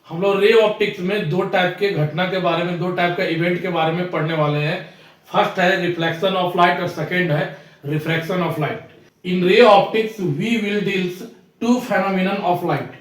हम लोग ray optics में दो टाइप के घटना के बारे में, दो टाइप का इवेंट के बारे में पढ़ने वाले हैं। फर्स्ट है रिफ्लेक्शन ऑफ लाइट और सेकंड है refraction of light. In ray optics we will deals to phenomenon of light.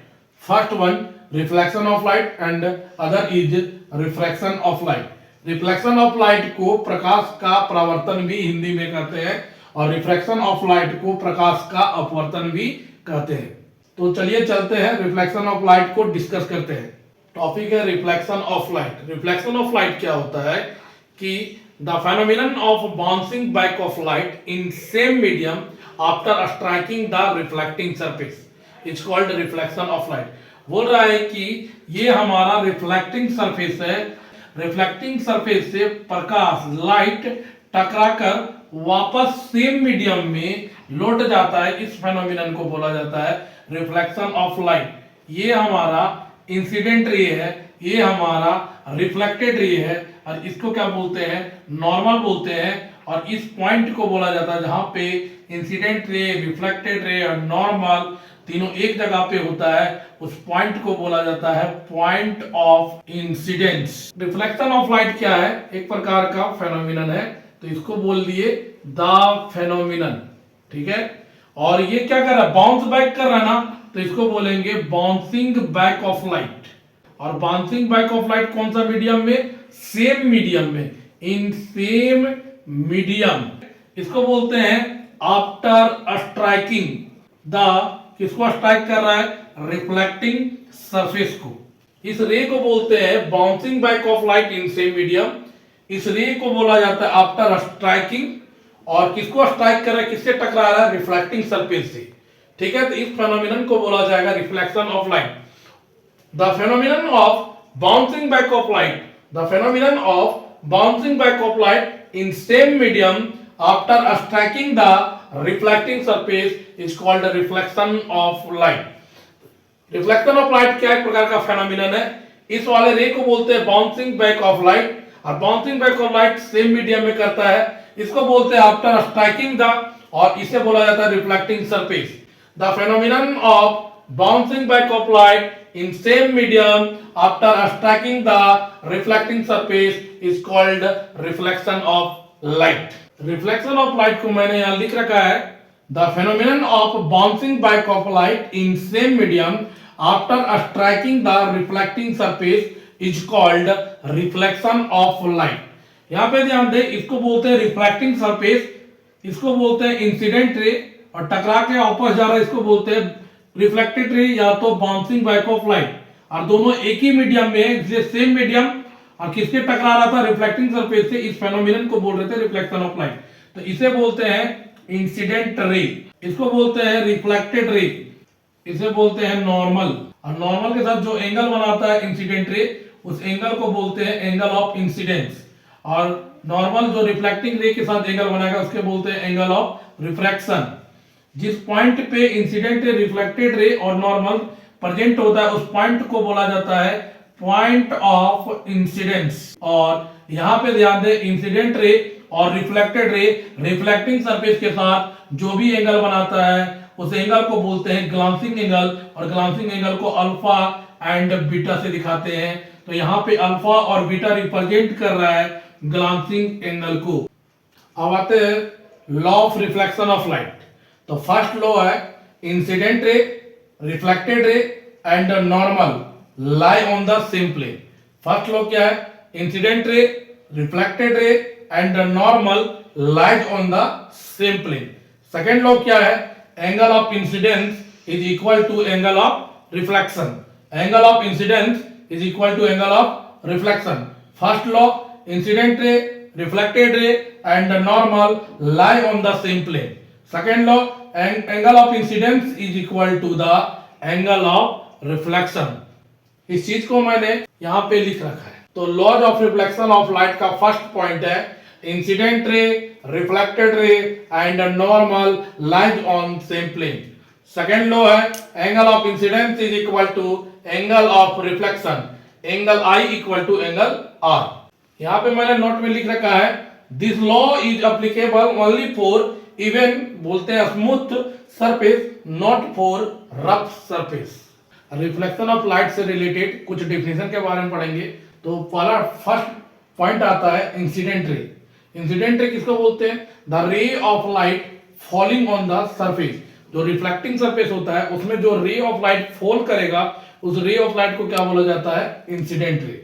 First one reflection of light and other is refraction of light. Reflection of light को प्रकाश का परावर्तन भी हिंदी में कहते हैं और रिफ्रैक्शन ऑफ लाइट को प्रकाश का अपवर्तन भी कहते हैं। तो चलिए चलते हैं रिफ्लेक्शन ऑफ लाइट को डिस्कस करते हैं। टॉपिक है reflection of light. Reflection of light क्या होता है कि the phenomenon of bouncing back of light in same medium after striking the reflecting surface is called reflection of light. बोल रहा है कि ये हमारा रिफ्लेक्टिंग सरफेस है, रिफ्लेक्टिंग सरफेस से प्रकाश लाइट टकराकर वापस सेम मीडियम में लौट जाता है, इस फेनोमेनन को बोला जाता है रिफ्लेक्शन ऑफ लाइट। ये हमारा इंसिडेंट रे है, ये हमारा रिफ्लेक्टेड रे है और इसको क्या बोलते हैं, नॉर्मल बोलते हैं। और इस पॉइंट को बोला जाता है जहां पे इंसिडेंट रे, रिफ्लेक्टेड रे और नॉर्मल तीनों एक जगह पे होता है, उस पॉइंट को बोला जाता है point of incidence. Reflection of light क्या है, एक प्रकार का फेनोमेनन है, तो इसको बोल दिए द फेनोमेनन, ठीक है। और ये क्या कर रहा है, बाउंस बैक कर रहा है ना, तो इसको बोलेंगे बाउंसिंग बैक ऑफ लाइट। और बाउंसिंग बैक ऑफ लाइट कौन सा मीडियम में, सेम मीडियम में, इन सेम मीडियम। इसको बोलते हैं आफ्टर स्ट्राइकिंग द, किसको स्ट्राइक कर रहा है, रिफ्लेक्टिंग सरफेस को। इस रे को बोलते हैं bouncing back of light in same medium. इस रे को बोला जाता है आफ्टर स्ट्राइकिंग। और किसको स्ट्राइक कर रहा है, किससे टकरा रहा है, रिफ्लेक्टिंग सरफेस से, ठीक है। तो इस फेनोमेनन को बोला जाएगा reflection of light. The phenomenon of bouncing back of light, the phenomenon of bouncing back of light in same medium after striking the reflecting surface is called reflection of light. Reflection of light क्या एक प्रकार का phenomenon है। इस वाले रे को बोलते हैं बाउंसिंग बैक ऑफ लाइट, और bouncing back of light same medium में करता है, इसको बोलते हैं आफ्टर स्ट्राइकिंग द, और इसे बोला जाता है reflecting surface. The phenomenon of bouncing back of light in same medium after striking the reflecting surface is called reflection of light. Reflection of light को मैंने यहां लिख रखा है, the phenomenon of bouncing back of light in same medium after striking the reflecting surface is called reflection of light. यहां पे ध्यान दे, इसको बोलते हैं रिफ्लेक्टिंग सरफेस, इसको बोलते हैं इंसिडेंट रे, और टकरा के वापस जा रहा है इसको बोलते हैं रिफ्लेक्टेड रे या तो बाउंसिंग बैक ऑफ लाइट। और दोनों एक ही मीडियम में है, इसलिए सेम मीडियम, और किसके टकरा रहा था, रिफ्लेक्टिंग सरफेस से। इस फेनोमेनन को बोल रहे थे रिफ्लेक्शन ऑफ लाइट। तो इसे बोलते हैं इंसिडेंट रे, इसको बोलते हैं रिफ्लेक्टेड रे, इसे बोलते हैं नॉर्मल। और नॉर्मल के साथ जो एंगल बनाता है इंसिडेंट रे, उस एंगल को बोलते हैं एंगल ऑफ इंसिडेंस। और नॉर्मल जो रिफ्लेक्टिंग रे के साथ एंगल बनाएगा उसके बोलते हैं एंगल ऑफ रिफ्रैक्शन। जिस पॉइंट पे इंसिडेंट रे, रिफ्लेक्टेड रे और नॉर्मल प्रेजेंट होता है, उस पॉइंट को बोला जाता है पॉइंट ऑफ इंसिडेंस। और यहां पे ध्यान दे, इंसिडेंट रे और रिफ्लेक्टेड रे रिफ्लेक्टिंग सरफेस के साथ जो भी एंगल बनाता है उस एंगल को बोलते हैं ग्लांसिंग एंगल, और ग्लांसिंग एंगल को अल्फा एंड बीटा से दिखाते हैं। तो यहाँ पे अल्फा और बीटा रिप्रेजेंट कर रहा है ग्लांसिंग एंगल को। अब आते हैं law of reflection of light. तो फर्स्ट लॉ है incident ray, reflected ray and normal lie on the same plane. First law क्या है, incident ray, reflected ray and normal lies on the same plane. Second law क्या है, angle of incidence is equal to angle of reflection. Angle of incidence is equal to angle of reflection. First law, incident ray, reflected ray and normal lie on the same plane. Second law, angle of incidence is equal to the angle of reflection. इस चीज को मैंने यहाँ पे लिख रखा है। तो laws of reflection of light का फर्स्ट पॉइंट है incident ray, reflected ray and normal lies on same plane. Second law है angle of incidence is equal to angle of reflection, angle I equal to angle R. यहां पे मैंने note में लिख रखा है this law is applicable only for even, बोलते हैं smooth surface, not for rough surface. Reflection of light से रिलेटेड कुछ डेफिनेशन के बारे में पढ़ेंगे। तो पहला फर्स्ट पॉइंट आता है इंसिडेंट रे। इंसिडेंट रे किसको बोलते हैं? The ray of light falling on the surface. जो रिफ्लेक्टिंग सरफेस होता है उसमें जो रे ऑफ लाइट फॉल करेगा उस रे ऑफ लाइट को क्या बोला जाता है? इंसिडेंट रे।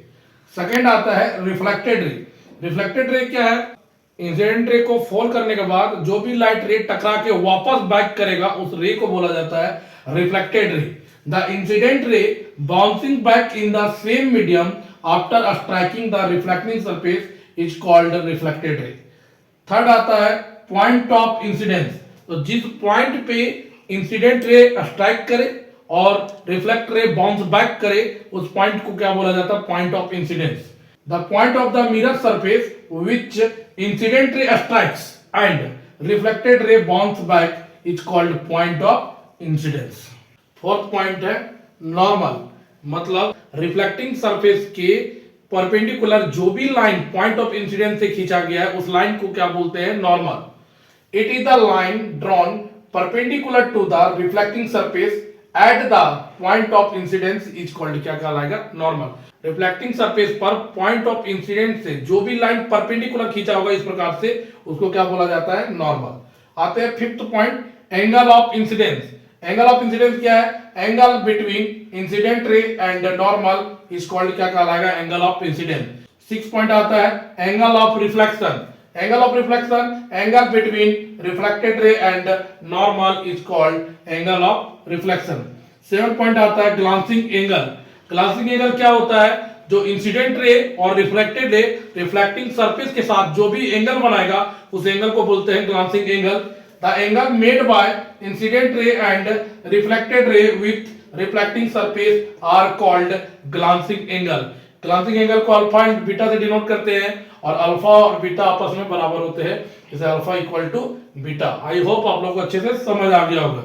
सेकेंड आता है रिफ्लेक्टेड रे। रिफ्लेक्टेड रे क्या है? इंसिडेंट रे को फॉल करने के बाद जो भी लाइट रे टकरा के वापस बैक करेगा उस रे को बोला जाता है reflected ray. The incident ray bouncing back in the same medium after striking the reflecting surface is called reflected ray. Third आता है पॉइंट ऑफ इंसिडेंस। तो जिस पॉइंट पे इंसिडेंट रे स्ट्राइक करे और रिफ्लेक्ट रे बाउंस बैक करे उस पॉइंट को क्या बोला जाता है? Point of incidence. The point of the mirror surface which incident ray strikes and reflected रे bounce back is called point of incidence. Fourth point है नॉर्मल। मतलब रिफ्लेक्टिंग सरफेस के परपेंडिकुलर जो भी लाइन पॉइंट ऑफ इंसिडेंस से खींचा गया है उस लाइन को क्या बोलते हैं? Normal. It is the line drawn perpendicular to the reflecting surface at the point of incidence is called, क्या कहलाएगा? नॉर्मल। रिफ्लेक्टिंग सरफेस पर पॉइंट ऑफ इंसिडेंस से जो भी लाइन परपेंडिकुलर खींचा होगा इस प्रकार से उसको क्या बोला जाता है? नॉर्मल। आते हैं fifth point angle of incidence. Angle of incidence क्या है? Angle between incident ray and normal is called, क्या कहलाएगा? Angle of incidence. Six point आता है angle of reflection. Angle of reflection angle between reflected ray and normal is called angle of reflection. Seven point आता है glancing angle. Glancing angle क्या होता है? जो इंसिडेंट रे और रिफ्लेक्टेड रे रिफ्लेक्टिंग सरफेस के साथ जो भी एंगल बनाएगा उस एंगल को बोलते हैं glancing angle. The angle made by incident ray and reflected ray with reflecting surface are called glancing angle. Glancing angle को अल्फा एंड बीटा से डिनोट करते हैं और अल्फा और बीटा आपस में बराबर होते हैं, जैसे alpha equal to beta. I hope आप लोग को अच्छे से समझ आ गया होगा।